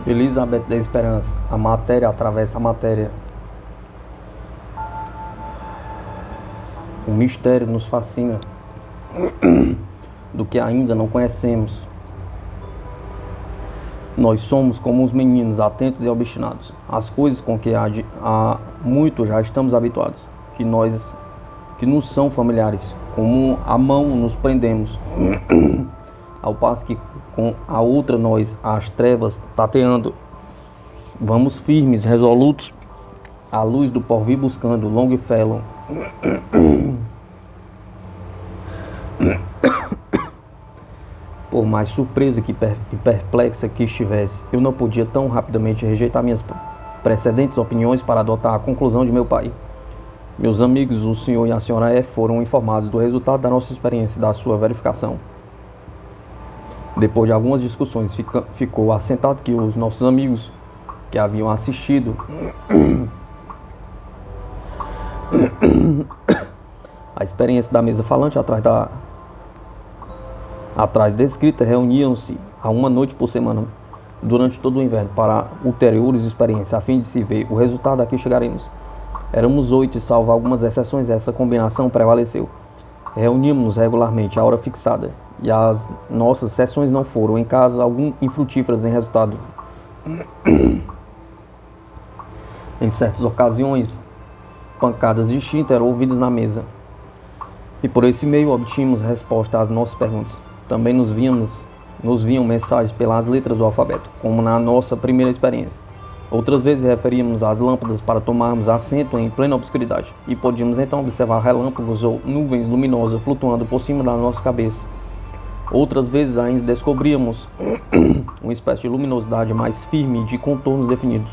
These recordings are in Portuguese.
Elizabeth da Esperança, a matéria atravessa a matéria. O mistério nos fascina do que ainda não conhecemos. Nós somos como os meninos, atentos e obstinados. As coisas com que há muito já estamos habituados, que nos são familiares, como a mão nos prendemos, ao passo que com a outra nós, as trevas, tateando, vamos firmes, resolutos, à luz do porvir buscando Longfellow. Por mais surpresa e perplexa que estivesse, eu não podia tão rapidamente rejeitar minhas precedentes opiniões para adotar a conclusão de meu pai. Meus amigos, o senhor e a senhora F. foram informados do resultado da nossa experiência e da sua verificação. Depois de algumas discussões, ficou assentado que os nossos amigos que haviam assistido a experiência da mesa falante atrás descrita reuniam-se a uma noite por semana durante todo o inverno para ulteriores experiências, a fim de se ver o resultado a que chegaremos. Éramos 8 e, salvo algumas exceções, essa combinação prevaleceu. Reuníamos-nos regularmente, à hora fixada, e as nossas sessões não foram, em caso algum, infrutíferas em resultado. Em certas ocasiões, pancadas distintas eram ouvidas na mesa, e por esse meio obtínhamos resposta às nossas perguntas. Também nos vinham mensagens pelas letras do alfabeto, como na nossa primeira experiência. Outras vezes referíamos às lâmpadas para tomarmos assento em plena obscuridade, e podíamos então observar relâmpagos ou nuvens luminosas flutuando por cima da nossa cabeça. Outras vezes ainda descobríamos uma espécie de luminosidade mais firme de contornos definidos.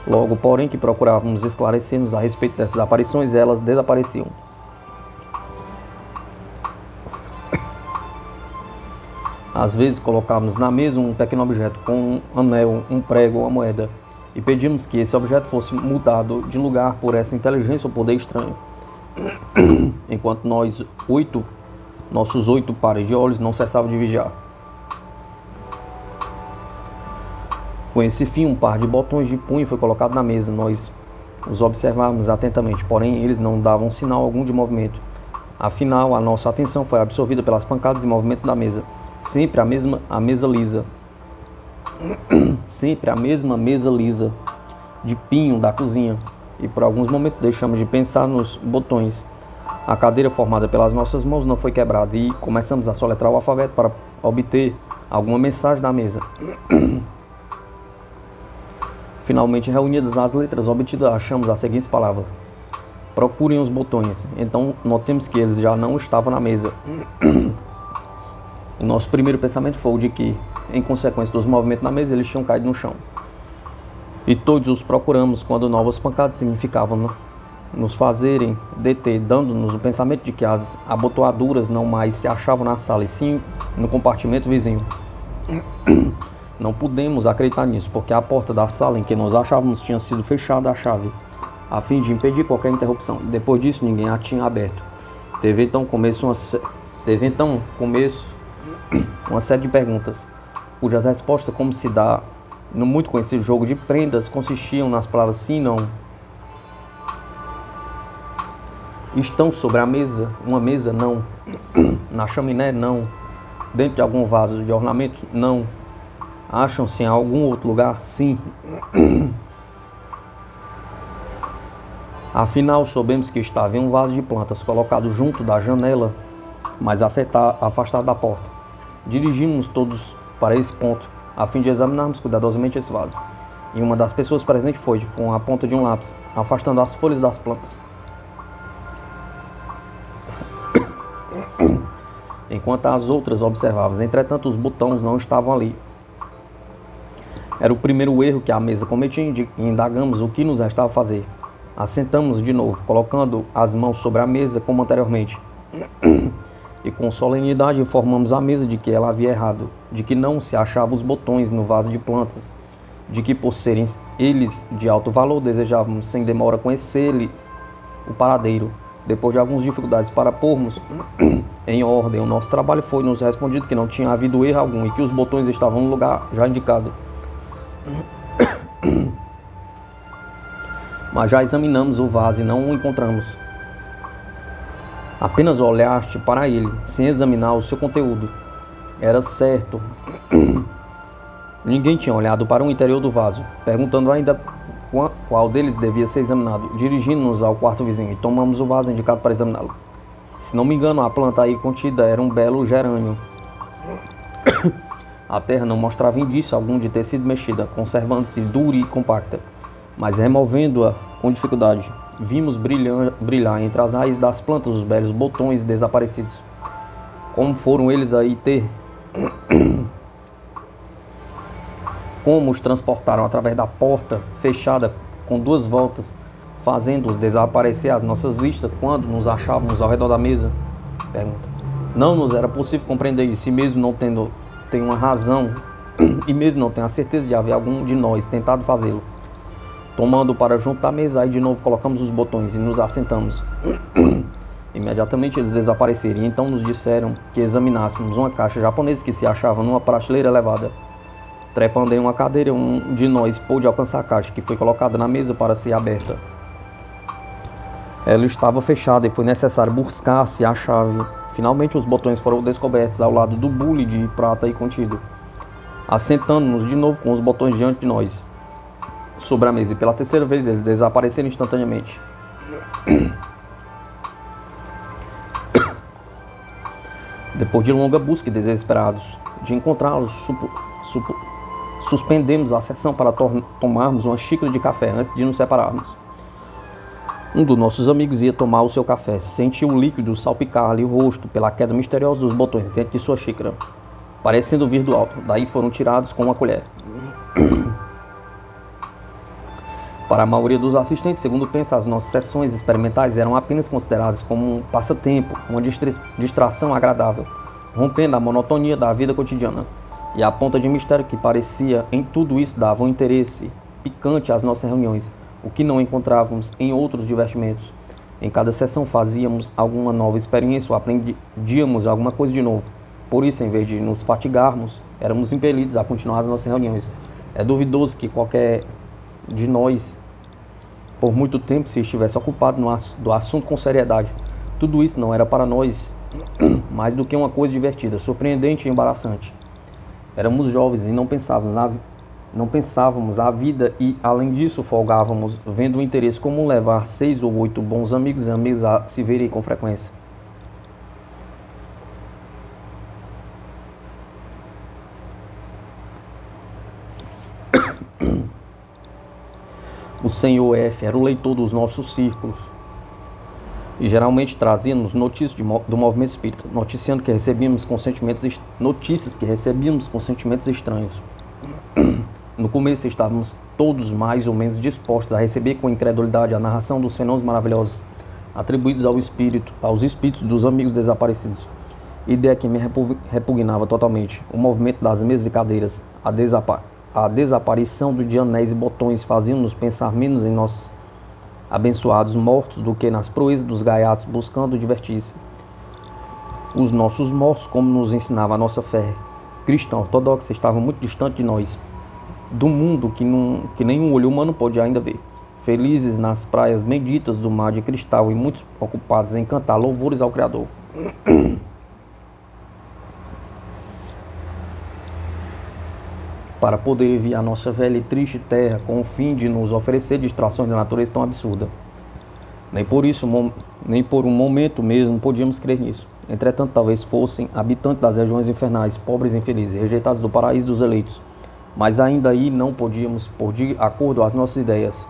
Logo, porém, que procurávamos esclarecer-nos a respeito dessas aparições, elas desapareciam. Às vezes colocávamos na mesa um pequeno objeto com um anel, um prego ou uma moeda, e pedíamos que esse objeto fosse mudado de lugar por essa inteligência ou poder estranho. Enquanto nossos 8 pares de olhos não cessavam de vigiar. Com esse fim, um par de botões de punho foi colocado na mesa. Nós os observávamos atentamente, porém eles não davam sinal algum de movimento. Afinal, a nossa atenção foi absorvida pelas pancadas e movimentos da mesa. Sempre a mesa lisa. Sempre a mesma mesa lisa de pinho da cozinha. E por alguns momentos deixamos de pensar nos botões. A cadeira formada pelas nossas mãos não foi quebrada e começamos a soletrar o alfabeto para obter alguma mensagem da mesa. Finalmente, reunidas as letras obtidas, achamos as seguintes palavras: procurem os botões. Então notemos que eles já não estavam na mesa. O nosso primeiro pensamento foi o de que, em consequência dos movimentos na mesa, eles tinham caído no chão. E todos os procuramos quando novas pancadas significavam nos fazerem deter, dando-nos o pensamento de que as abotoaduras não mais se achavam na sala, e sim no compartimento vizinho. Não pudemos acreditar nisso, porque a porta da sala em que nos achávamos tinha sido fechada à chave, a fim de impedir qualquer interrupção. Depois disso, ninguém a tinha aberto. Teve então começo uma série de perguntas, cujas respostas, como se dá no muito conhecido jogo de prendas, consistiam nas palavras sim, não. Estão sobre a mesa, uma mesa, não. Na chaminé, não. Dentro de algum vaso de ornamento, não. Acham-se em algum outro lugar, sim. Afinal, soubemos que estava em um vaso de plantas colocado junto da janela, mas afastado da porta. Dirigimos todos para esse ponto, a fim de examinarmos cuidadosamente esse vaso. E uma das pessoas presentes foi, com a ponta de um lápis, afastando as folhas das plantas. Enquanto as outras observavam. Entretanto, os botões não estavam ali. Era o primeiro erro que a mesa cometia e indagamos o que nos restava fazer. Assentamos de novo, colocando as mãos sobre a mesa como anteriormente. E com solenidade informamos a mesa de que ela havia errado, de que não se achavam os botões no vaso de plantas, de que por serem eles de alto valor desejávamos sem demora conhecer-lhes o paradeiro. Depois de algumas dificuldades para pormos em ordem o nosso trabalho, foi-nos respondido que não tinha havido erro algum e que os botões estavam no lugar já indicado. Mas já examinamos o vaso e não o encontramos. Apenas olhaste para ele, sem examinar o seu conteúdo. Era certo. Ninguém tinha olhado para o interior do vaso, perguntando ainda qual deles devia ser examinado. Dirigindo-nos ao quarto vizinho e tomamos o vaso indicado para examiná-lo. Se não me engano, a planta aí contida era um belo gerânio. A terra não mostrava indício algum de ter sido mexida, conservando-se dura e compacta. Mas removendo-a com dificuldade, vimos brilhar entre as raízes das plantas os belos botões desaparecidos. Como foram eles aí ter... Como os transportaram através da porta fechada com 2 voltas, fazendo-os desaparecer às nossas vistas quando nos achávamos ao redor da mesa? Pergunta. Não nos era possível compreender isso, e mesmo não tendo uma razão, e mesmo não tendo a certeza de haver algum de nós tentado fazê-lo. Tomando para junto da mesa, aí de novo colocamos os botões e nos assentamos. Imediatamente eles desapareceram, e então nos disseram que examinássemos uma caixa japonesa que se achava numa prateleira elevada. Trepando em uma cadeira, um de nós pôde alcançar a caixa, que foi colocada na mesa para ser aberta. Ela estava fechada e foi necessário buscar-se a chave. Finalmente os botões foram descobertos ao lado do bule de prata aí contido. Assentando-nos de novo com os botões diante de nós, sobre a mesa, e pela terceira vez eles desapareceram instantaneamente. Depois de longa busca e desesperados de encontrá-los, suspendemos a sessão para tomarmos uma xícara de café antes de nos separarmos. Um dos nossos amigos ia tomar o seu café. Sentiu o líquido salpicar-lhe o rosto pela queda misteriosa dos botões dentro de sua xícara, parecendo vir do alto. Daí foram tirados com uma colher. Para a maioria dos assistentes, segundo pensa, as nossas sessões experimentais eram apenas consideradas como um passatempo, uma distração agradável, rompendo a monotonia da vida cotidiana. E a ponta de mistério que parecia em tudo isso dava um interesse picante às nossas reuniões, o que não encontrávamos em outros divertimentos. Em cada sessão fazíamos alguma nova experiência ou aprendíamos alguma coisa de novo. Por isso, em vez de nos fatigarmos, éramos impelidos a continuar as nossas reuniões. É duvidoso que qualquer de nós, por muito tempo, se estivesse ocupado do assunto com seriedade. Tudo isso não era para nós mais do que uma coisa divertida, surpreendente e embaraçante. Éramos jovens e não pensávamos a vida e, além disso, folgávamos, vendo o interesse comum levar 6 ou 8 bons amigos e amigas a se verem com frequência. O Sr. F. era o leitor dos nossos círculos e geralmente trazia-nos notícias do movimento espírita, notícias que recebíamos com sentimentos estranhos. No começo estávamos todos mais ou menos dispostos a receber com incredulidade a narração dos fenômenos maravilhosos atribuídos aos espíritos dos amigos desaparecidos. Ideia que me repugnava totalmente. O movimento das mesas e cadeiras, a desaparição de anéis e botões faziam-nos pensar menos em nossos abençoados mortos do que nas proezas dos gaiatos buscando divertir-se. Os nossos mortos, como nos ensinava a nossa fé cristã ortodoxa, estavam muito distante de nós, do mundo que nenhum olho humano pode ainda ver, felizes nas praias benditas do mar de cristal e muito ocupados em cantar louvores ao Criador. Para poder vir à nossa velha e triste terra com o fim de nos oferecer distrações da natureza tão absurda. Nem por um momento mesmo podíamos crer nisso. Entretanto, talvez fossem habitantes das regiões infernais, pobres e infelizes, rejeitados do paraíso dos eleitos. Mas ainda aí não podíamos pôr de acordo as nossas ideias.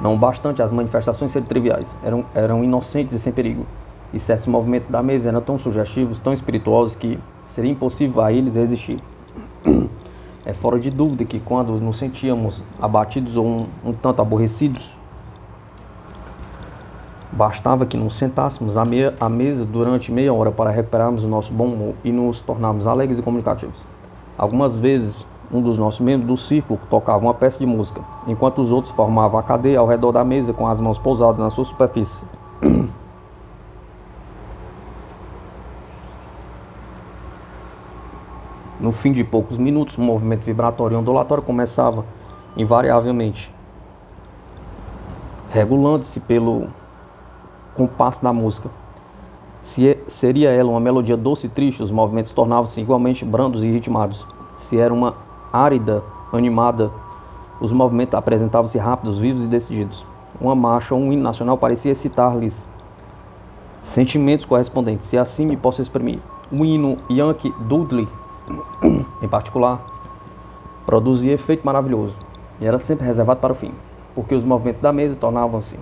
Não bastante as manifestações serem triviais, eram inocentes e sem perigo. E certos movimentos da mesa eram tão sugestivos, tão espirituosos, que seria impossível a eles resistir. É fora de dúvida que quando nos sentíamos abatidos ou um tanto aborrecidos, bastava que nos sentássemos à mesa durante meia hora para recuperarmos o nosso bom humor e nos tornarmos alegres e comunicativos. Algumas vezes, um dos nossos membros do círculo tocava uma peça de música, enquanto os outros formavam a cadeia ao redor da mesa com as mãos pousadas na sua superfície. No fim de poucos minutos, o movimento vibratório e ondulatório começava invariavelmente, regulando-se pelo compasso da música. Seria ela uma melodia doce e triste, os movimentos tornavam-se igualmente brandos e ritmados. Se era uma árida, animada, os movimentos apresentavam-se rápidos, vivos e decididos. Uma marcha ou um hino nacional parecia excitar-lhes sentimentos correspondentes, se assim me posso exprimir. O hino Yankee Doodle, em particular, produzia efeito maravilhoso e era sempre reservado para o fim, porque os movimentos da mesa tornavam-se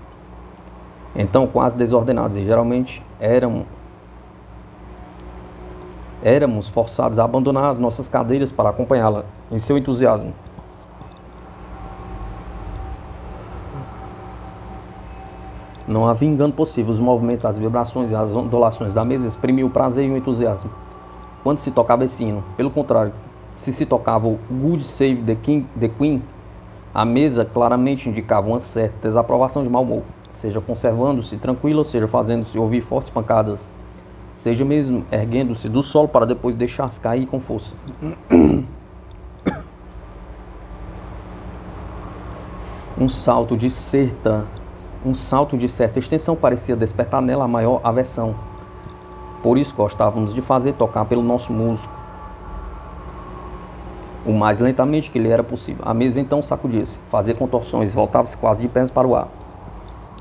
então quase desordenados e geralmente éramos forçados a abandonar as nossas cadeiras para acompanhá-la em seu entusiasmo. Não havia engano possível, os movimentos, as vibrações e as ondulações da mesa exprimiam o prazer e o entusiasmo quando se tocava esse hino. Pelo contrário, se tocava o God Save the Queen, a mesa claramente indicava uma certa desaprovação de mau humor, seja conservando-se tranquila, seja fazendo-se ouvir fortes pancadas, seja mesmo erguendo-se do solo para depois deixar-se cair com força. Um salto de certa extensão parecia despertar nela a maior aversão. Por isso gostávamos de fazer tocar pelo nosso músico o mais lentamente que lhe era possível. A mesa então sacudia-se, fazia contorções, voltava-se quase de pés para o ar,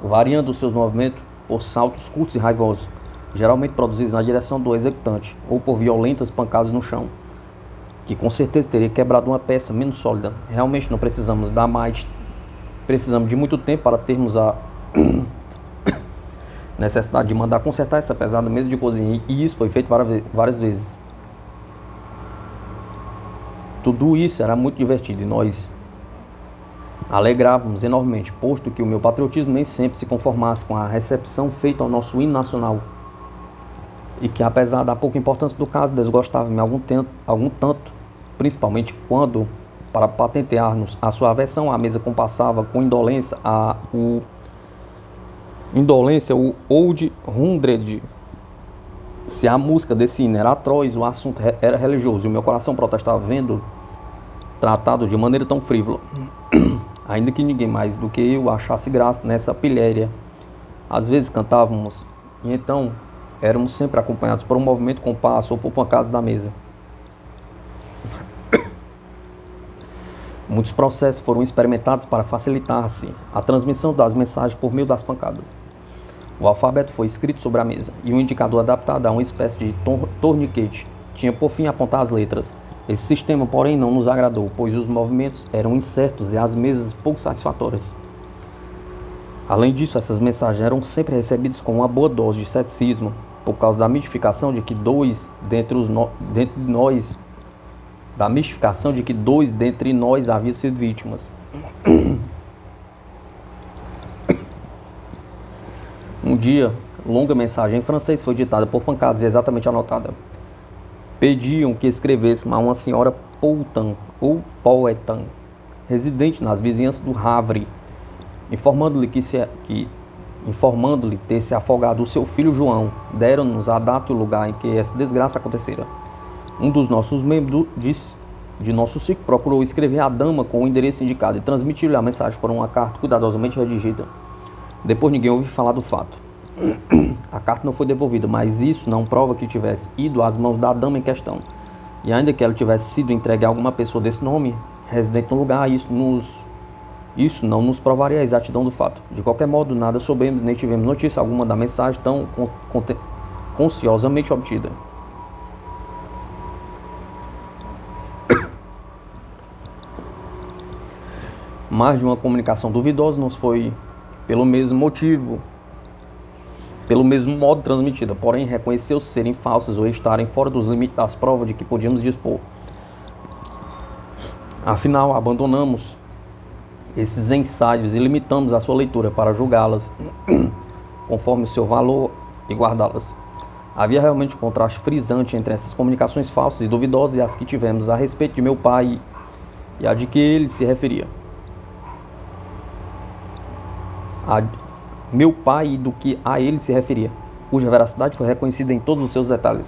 variando os seus movimentos por saltos curtos e raivosos, geralmente produzidos na direção do executante, ou por violentas pancadas no chão, que com certeza teria quebrado uma peça menos sólida. Realmente não precisamos de muito tempo para termos a necessidade de mandar consertar essa pesada mesa de cozinha, e isso foi feito várias vezes. Tudo isso era muito divertido e nós alegrávamos enormemente, posto que o meu patriotismo nem sempre se conformasse com a recepção feita ao nosso hino nacional, e que, apesar da pouca importância do caso, desgostava-me algum tanto, principalmente quando, para patentear-nos a sua aversão, a mesa compassava com indolência o Old Hundred. Se a música desse hino era atroz, o assunto era religioso, e o meu coração protestava vendo tratado de maneira tão frívola, ainda que ninguém mais do que eu achasse graça nessa pilhéria. Às vezes cantávamos, e então éramos sempre acompanhados por um movimento compasso ou por pancadas da mesa. Muitos processos foram experimentados para facilitar-se a transmissão das mensagens por meio das pancadas. O alfabeto foi escrito sobre a mesa, e um indicador adaptado a uma espécie de torniquete tinha por fim apontar as letras. Esse sistema, porém, não nos agradou, pois os movimentos eram incertos e as mesas pouco satisfatórias. Além disso, essas mensagens eram sempre recebidas com uma boa dose de ceticismo, por causa da mistificação de que dois dentre nós haviam sido vítimas. Um dia, longa mensagem em francês foi ditada por pancadas e exatamente anotada. Pediam que escrevesse a uma senhora Poulton, ou Poetan, residente nas vizinhanças do Havre, informando-lhe ter se afogado o seu filho João. Deram-nos a data e o lugar em que essa desgraça acontecera. Um dos nossos membros de nosso ciclo procurou escrever a dama com o endereço indicado e transmitiu-lhe a mensagem por uma carta cuidadosamente redigida. Depois ninguém ouviu falar do fato. A carta não foi devolvida, mas isso não prova que tivesse ido às mãos da dama em questão. E ainda que ela tivesse sido entregue a alguma pessoa desse nome, residente no lugar, isso não nos provaria a exatidão do fato. De qualquer modo, nada soubemos nem tivemos notícia alguma da mensagem tão conciosamente obtida. Mais de uma comunicação duvidosa nos foi pelo mesmo modo transmitida, porém reconheceu-se serem falsas ou estarem fora dos limites das provas de que podíamos dispor. Afinal, abandonamos esses ensaios e limitamos a sua leitura para julgá-las conforme o seu valor e guardá-las. Havia realmente um contraste frisante entre essas comunicações falsas e duvidosas e as que tivemos a respeito de meu pai e a de que ele se referia. Meu pai e do que a ele se referia, cuja veracidade foi reconhecida em todos os seus detalhes.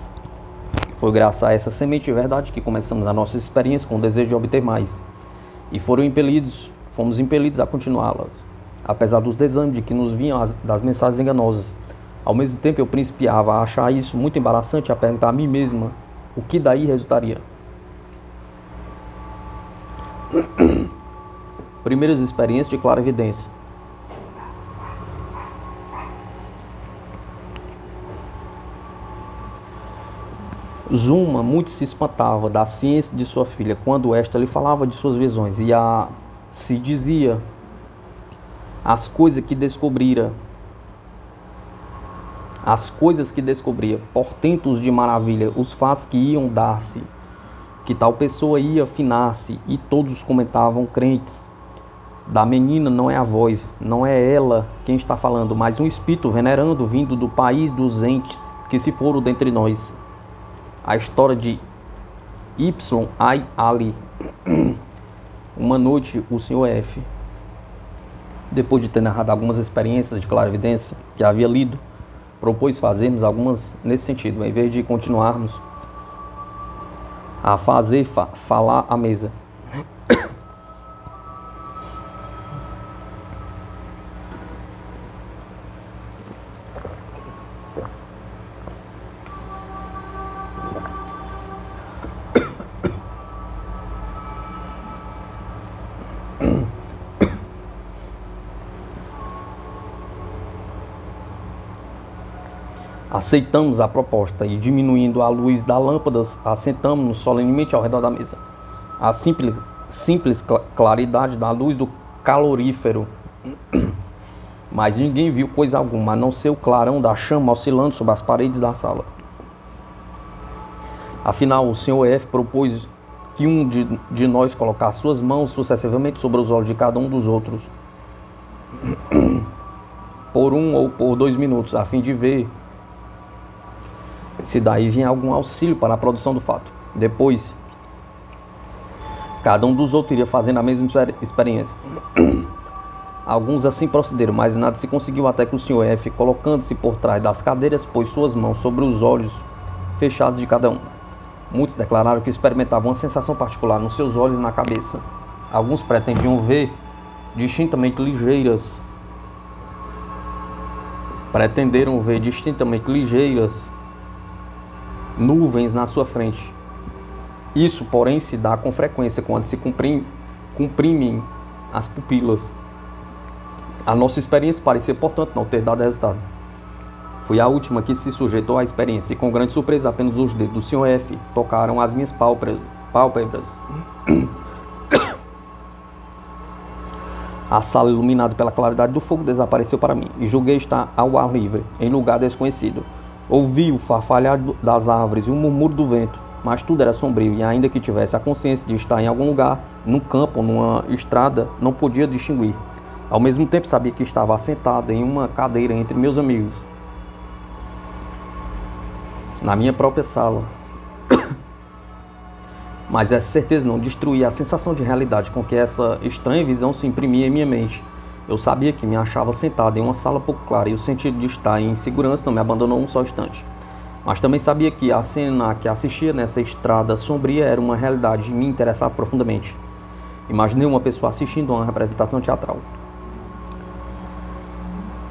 Foi graças a essa semente de verdade que começamos a nossa experiência com o desejo de obter mais. E fomos impelidos a continuá-las, apesar dos desânimos de que nos vinham das mensagens enganosas. Ao mesmo tempo, eu principiava a achar isso muito embaraçante, a perguntar a mim mesma o que daí resultaria. Primeiras experiências de clarividência. Zuma muito se espantava da ciência de sua filha quando esta lhe falava de suas visões e se dizia as coisas que descobrira, portentos de maravilha, os fatos que iam dar-se, que tal pessoa ia afinar-se, e todos comentavam crentes. Da menina não é a voz, não é ela quem está falando, mas um espírito venerando vindo do país dos entes que se foram dentre nós. A história de Y. I. Ali. Uma noite, o Sr. F., depois de ter narrado algumas experiências de clarividência que havia lido, propôs fazermos algumas nesse sentido, em vez de continuarmos a fazer falar à mesa. Aceitamos a proposta e, diminuindo a luz da lâmpada, assentamos-nos solenemente ao redor da mesa. A simples claridade da luz do calorífero, mas ninguém viu coisa alguma, a não ser o clarão da chama oscilando sobre as paredes da sala. Afinal, o Sr. F. propôs que um de nós colocasse suas mãos sucessivamente sobre os olhos de cada um dos outros, por 1 ou por 2 minutos, a fim de ver se daí vinha algum auxílio para a produção do fato. Depois, cada um dos outros iria fazendo a mesma experiência. Alguns assim procederam, mas nada se conseguiu até que o Sr. F., colocando-se por trás das cadeiras, pôs suas mãos sobre os olhos fechados de cada um. Muitos declararam que experimentavam uma sensação particular nos seus olhos e na cabeça. Alguns pretendiam ver distintamente ligeiras nuvens na sua frente. Isso, porém, se dá com frequência quando se comprimem as pupilas. A nossa experiência parecia, portanto, não ter dado resultado. Fui a última que se sujeitou à experiência e, com grande surpresa, apenas os dedos do Sr. F. tocaram as minhas pálpebras. A sala, iluminada pela claridade do fogo, desapareceu para mim e julguei estar ao ar livre, em lugar desconhecido. Ouvi o farfalhar das árvores e o murmúrio do vento, mas tudo era sombrio e, ainda que tivesse a consciência de estar em algum lugar, num campo ou numa estrada, não podia distinguir. Ao mesmo tempo, sabia que estava assentado em uma cadeira entre meus amigos, na minha própria sala. Mas essa certeza não destruía a sensação de realidade com que essa estranha visão se imprimia em minha mente. Eu sabia que me achava sentado em uma sala pouco clara e o sentido de estar em segurança não me abandonou um só instante. Mas também sabia que a cena que assistia nessa estrada sombria era uma realidade e me interessava profundamente. Imaginei uma pessoa assistindo a uma representação teatral.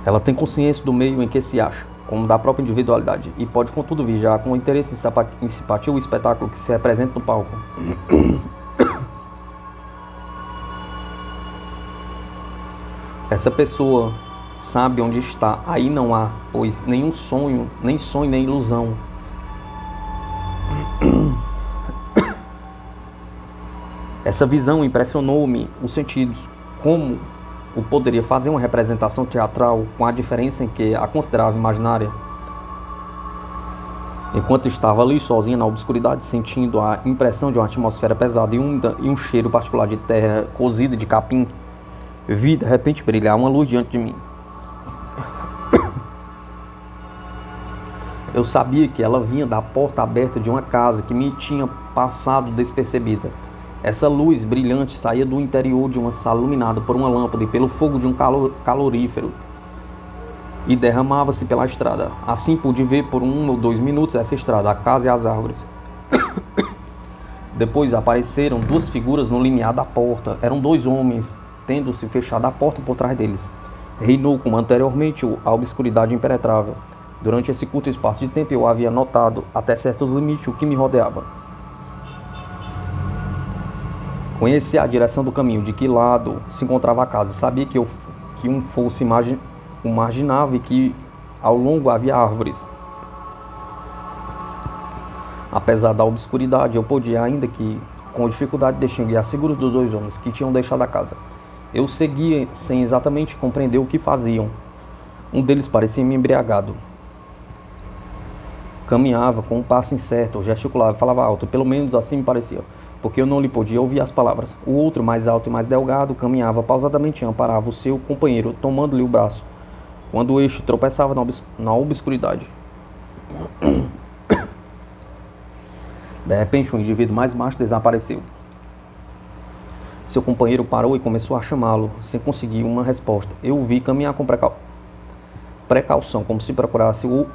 Ela tem consciência do meio em que se acha, como da própria individualidade, e pode contudo vigiar com interesse em simpatia o espetáculo que se representa no palco. Essa pessoa sabe onde está, aí não há, pois nenhum sonho, nem ilusão. Essa visão impressionou-me os sentidos, como eu poderia fazer uma representação teatral com a diferença em que a considerava imaginária. Enquanto estava ali sozinha na obscuridade, sentindo a impressão de uma atmosfera pesada e úmida e um cheiro particular de terra cozida de capim, vi de repente brilhar uma luz diante de mim. Eu sabia que ela vinha da porta aberta de uma casa que me tinha passado despercebida. Essa luz brilhante saía do interior de uma sala iluminada por uma lâmpada e pelo fogo de um calorífero e derramava-se pela estrada. Assim pude ver por 1 ou 2 minutos essa estrada, a casa e as árvores. Depois apareceram duas figuras no limiar da porta. Eram dois homens, tendo-se fechado a porta por trás deles. Reinou, como anteriormente, a obscuridade impenetrável. Durante esse curto espaço de tempo eu havia notado, até certos limites, o que me rodeava. Conhecia a direção do caminho, de que lado se encontrava a casa. Sabia que um fosse o marginava e que ao longo havia árvores. Apesar da obscuridade, eu podia, ainda que com dificuldade, distinguir as figuras dos dois homens que tinham deixado a casa. Eu seguia sem exatamente compreender o que faziam. Um deles parecia-me embriagado. Caminhava com um passo incerto, gesticulava, falava alto, pelo menos assim me parecia, porque eu não lhe podia ouvir as palavras. O outro, mais alto e mais delgado, caminhava pausadamente e amparava o seu companheiro, tomando-lhe o braço, quando este tropeçava na obscuridade. De repente, o indivíduo mais macho desapareceu. Seu companheiro parou e começou a chamá-lo, sem conseguir uma resposta. Eu o vi caminhar com precaução, como se procurasse o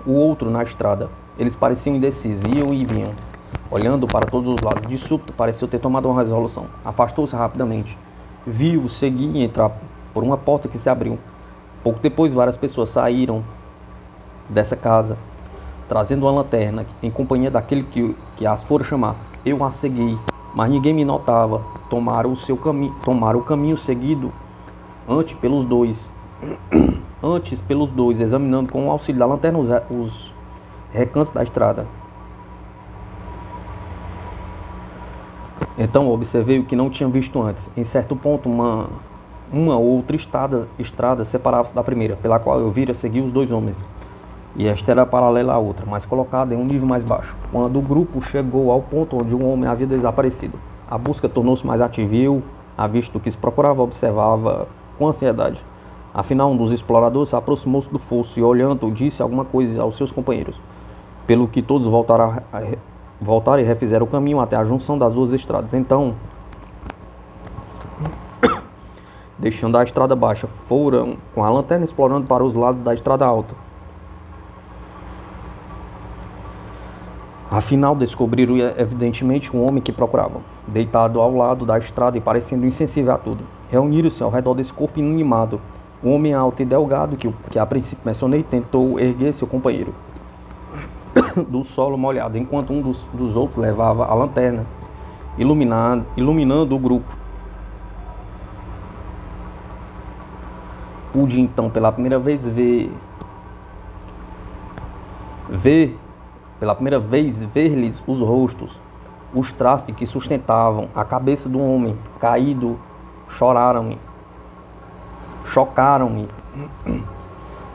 outro na estrada. Eles pareciam indecisos, iam e vinham, olhando para todos os lados. De súbito, pareceu ter tomado uma resolução. Afastou-se rapidamente. Vi-o seguir e entrar por uma porta que se abriu. Pouco depois, várias pessoas saíram dessa casa, trazendo uma lanterna, em companhia daquele que as fora chamar. Eu a segui, mas ninguém me notava. Tomaram o caminho seguido antes pelos dois, examinando com o auxílio da lanterna os recantos da estrada. Então observei o que não tinha visto antes. Em certo ponto, uma outra estrada separava-se da primeira, pela qual eu vira seguir os dois homens. E esta era paralela à outra, mas colocada em um nível mais baixo. Quando o grupo chegou ao ponto onde um homem havia desaparecido, a busca tornou-se mais ativa e eu, à vista do que se procurava, observava com ansiedade. Afinal, um dos exploradores aproximou-se do fosso e, olhando, disse alguma coisa aos seus companheiros, pelo que todos voltaram e refizeram o caminho até a junção das duas estradas. Então, deixando a estrada baixa, foram com a lanterna explorando para os lados da estrada alta. Afinal, descobriram evidentemente um homem que procuravam, deitado ao lado da estrada e parecendo insensível a tudo. Reuniram-se ao redor desse corpo inanimado. O homem alto e delgado, que a princípio mencionei, tentou erguer seu companheiro do solo molhado, enquanto um dos outros levava a lanterna, iluminando o grupo. Pude então pela primeira vez ver-lhes os rostos, os traços que sustentavam a cabeça do homem caído. Chocaram-me,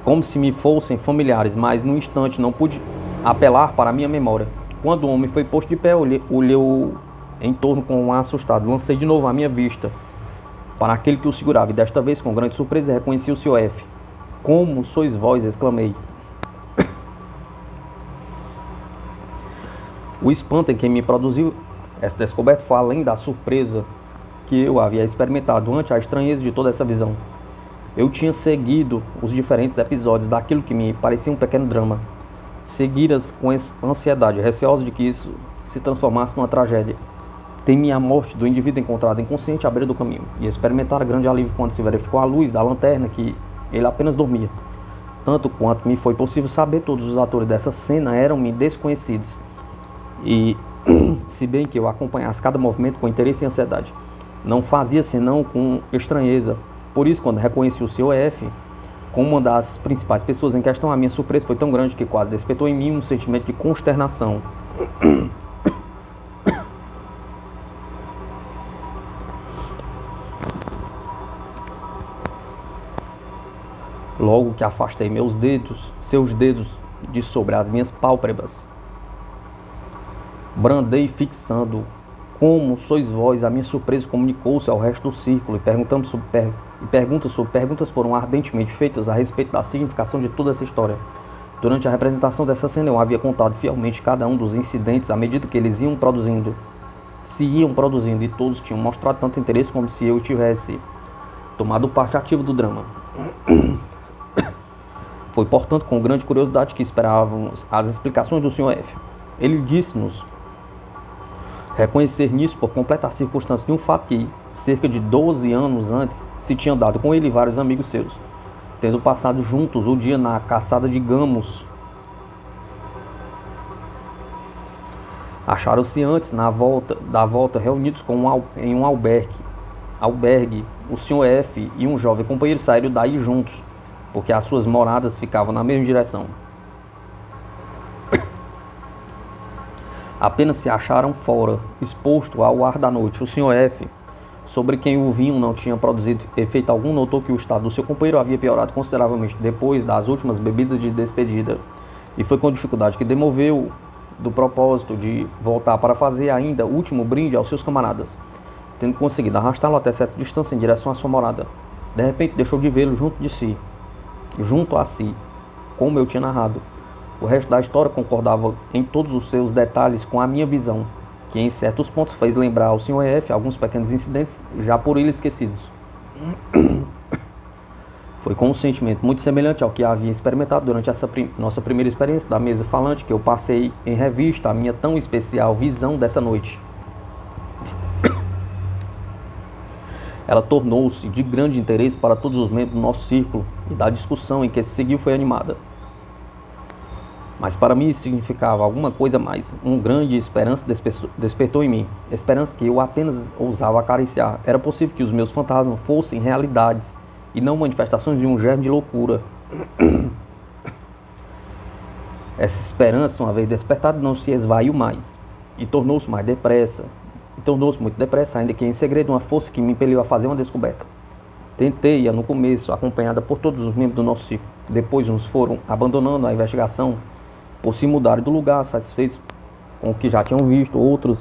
como se me fossem familiares, mas no instante não pude apelar para a minha memória. Quando o homem foi posto de pé, olhei em torno com um ar assustado. Lancei de novo a minha vista para aquele que o segurava, e desta vez, com grande surpresa, reconheci o Sr. F. Como sois vós? Exclamei. O espanto em que me produziu essa descoberta foi além da surpresa que eu havia experimentado ante a estranheza de toda essa visão. Eu tinha seguido os diferentes episódios daquilo que me parecia um pequeno drama, seguiras com ansiedade, receoso de que isso se transformasse numa tragédia. Temi a morte do indivíduo encontrado inconsciente à beira do caminho, e experimentara grande alívio quando se verificou a luz da lanterna que ele apenas dormia. Tanto quanto me foi possível saber, todos os atores dessa cena eram-me desconhecidos. E, se bem que eu acompanhasse cada movimento com interesse e ansiedade, não fazia senão com estranheza. Por isso, quando reconheci o Sr. F como uma das principais pessoas em questão, a minha surpresa foi tão grande que quase despertou em mim um sentimento de consternação. Logo que afastei seus dedos de sobre as minhas pálpebras, brandei fixando. Como sois vós? A minha surpresa comunicou-se ao resto do círculo, e perguntas foram ardentemente feitas a respeito da significação de toda essa história. Durante a representação dessa cena, eu havia contado fielmente cada um dos incidentes à medida que eles iam produzindo, e todos tinham mostrado tanto interesse como se eu tivesse tomado parte ativa do drama. Foi, portanto, com grande curiosidade que esperávamos as explicações do Sr. F. Ele disse-nos reconhecer nisso por completa circunstância de um fato que, cerca de 12 anos antes, se tinha dado com ele e vários amigos seus, tendo passado juntos o dia na caçada de gamos. Acharam-se antes, da volta, reunidos em um albergue. O Sr. F e um jovem companheiro saíram daí juntos, porque as suas moradas ficavam na mesma direção. Apenas se acharam fora, exposto ao ar da noite. O Sr. F, sobre quem o vinho não tinha produzido efeito algum, notou que o estado do seu companheiro havia piorado consideravelmente depois das últimas bebidas de despedida, e foi com dificuldade que demoveu do propósito de voltar para fazer ainda o último brinde aos seus camaradas, tendo conseguido arrastá-lo até certa distância em direção à sua morada. De repente deixou de vê-lo junto a si, como eu tinha narrado. O resto da história concordava em todos os seus detalhes com a minha visão, que em certos pontos fez lembrar ao Sr. F alguns pequenos incidentes já por ele esquecidos. Foi com um sentimento muito semelhante ao que havia experimentado durante essa nossa primeira experiência da mesa falante que eu passei em revista a minha tão especial visão dessa noite. Ela tornou-se de grande interesse para todos os membros do nosso círculo, e da discussão em que se seguiu foi animada. Mas para mim isso significava alguma coisa mais. Uma grande esperança despertou em mim. Esperança que eu apenas ousava acariciar. Era possível que os meus fantasmas fossem realidades e não manifestações de um germe de loucura. Essa esperança, uma vez despertada, não se esvaiu mais e tornou-se muito depressa, ainda que em segredo, uma força que me impeliu a fazer uma descoberta. Tentei-a no começo, acompanhada por todos os membros do nosso ciclo. Depois uns foram abandonando a investigação por se mudarem do lugar, satisfeitos com o que já tinham visto, outros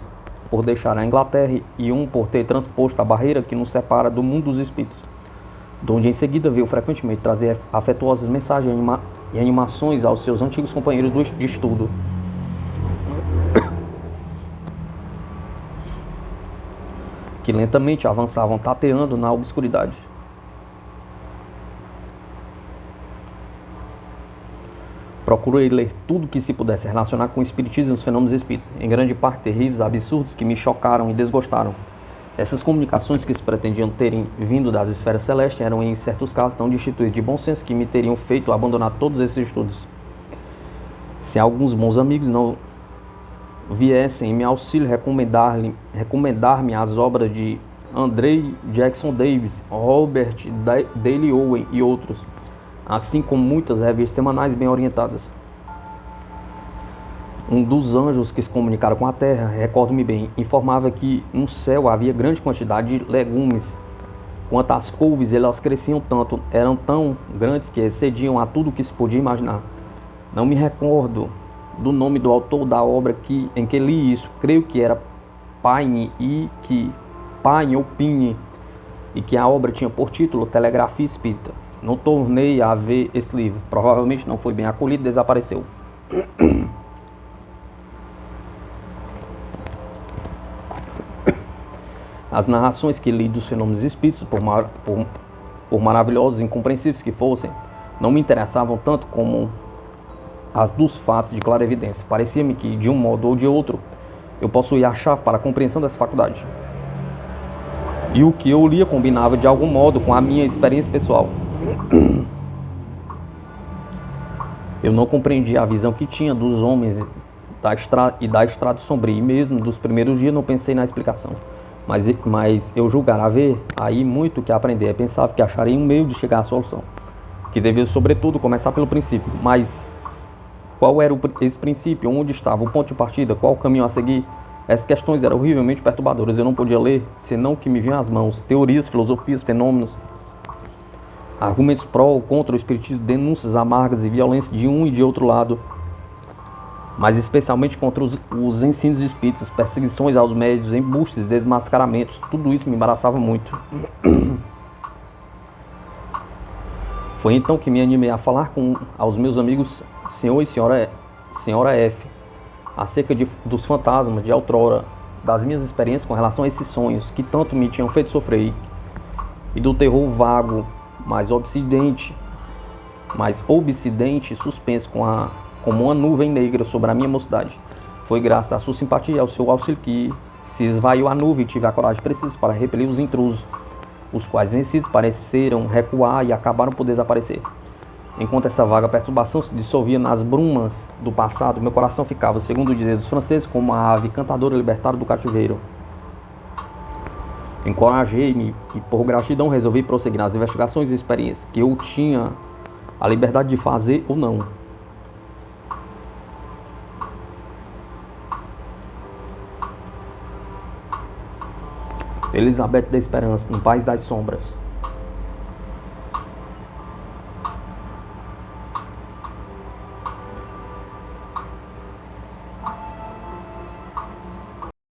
por deixar a Inglaterra e um por ter transposto a barreira que nos separa do mundo dos espíritos, donde em seguida veio frequentemente trazer afetuosas mensagens e animações aos seus antigos companheiros de estudo. Que lentamente avançavam tateando na obscuridade. Procurei ler tudo que se pudesse relacionar com o espiritismo e os fenômenos espíritas, em grande parte terríveis, absurdos, que me chocaram e desgostaram. Essas comunicações que se pretendiam terem vindo das esferas celestes eram, em certos casos, tão destituídas de bom senso que me teriam feito abandonar todos esses estudos. Se alguns bons amigos não viessem em meu auxílio recomendar-me as obras de Andrei Jackson Davis, Robert Dale Owen e outros, assim como muitas revistas semanais bem orientadas. Um dos anjos que se comunicaram com a terra, recordo-me bem, informava que no céu havia grande quantidade de legumes. Quanto às couves, elas cresciam tanto, eram tão grandes que excediam a tudo que se podia imaginar. Não me recordo do nome do autor da obra em que li isso. Creio que era Paine ou Pine, e que a obra tinha por título Telegrafia Espírita. Não tornei a ver esse livro. Provavelmente não foi bem acolhido e desapareceu. As narrações que li dos fenômenos espíritos, por maravilhosos e incompreensíveis que fossem, não me interessavam tanto como as dos fatos de clara evidência. Parecia-me que, de um modo ou de outro, eu possuía a chave para a compreensão dessa faculdade. E o que eu lia combinava de algum modo com a minha experiência pessoal. Eu não compreendia a visão que tinha dos homens e da estrada sombria, e mesmo dos primeiros dias não pensei na explicação. Mas eu julgara haver aí muito que aprender. Eu pensava que acharia um meio de chegar à solução, que devia sobretudo começar pelo princípio. Mas qual era esse princípio? Onde estava o ponto de partida? Qual o caminho a seguir? Essas questões eram horrivelmente perturbadoras. Eu não podia ler, senão o que me vinha às mãos: teorias, filosofias, fenômenos, argumentos pró ou contra o espiritismo, denúncias amargas e violência de um e de outro lado, mas especialmente contra os ensinos espíritas, perseguições aos médios, embustes, desmascaramentos. Tudo isso me embaraçava muito. Foi então que me animei a falar aos meus amigos senhor e senhora F, acerca dos fantasmas de outrora, das minhas experiências com relação a esses sonhos que tanto me tinham feito sofrer, e do terror vago, mas obsidente e suspenso como uma nuvem negra sobre a minha mocidade. Foi graças à sua simpatia e ao seu auxílio que Se esvaiu a nuvem e tive a coragem precisa para repelir os intrusos, os quais vencidos pareceram recuar e acabaram por desaparecer. Enquanto essa vaga perturbação se dissolvia nas brumas do passado, meu coração ficava, segundo o dizer dos franceses, como uma ave cantadora libertada do cativeiro. Encorajei-me e, por gratidão, resolvi prosseguir nas investigações e experiências que eu tinha a liberdade de fazer ou não. Elizabeth da Esperança, em Paz das Sombras.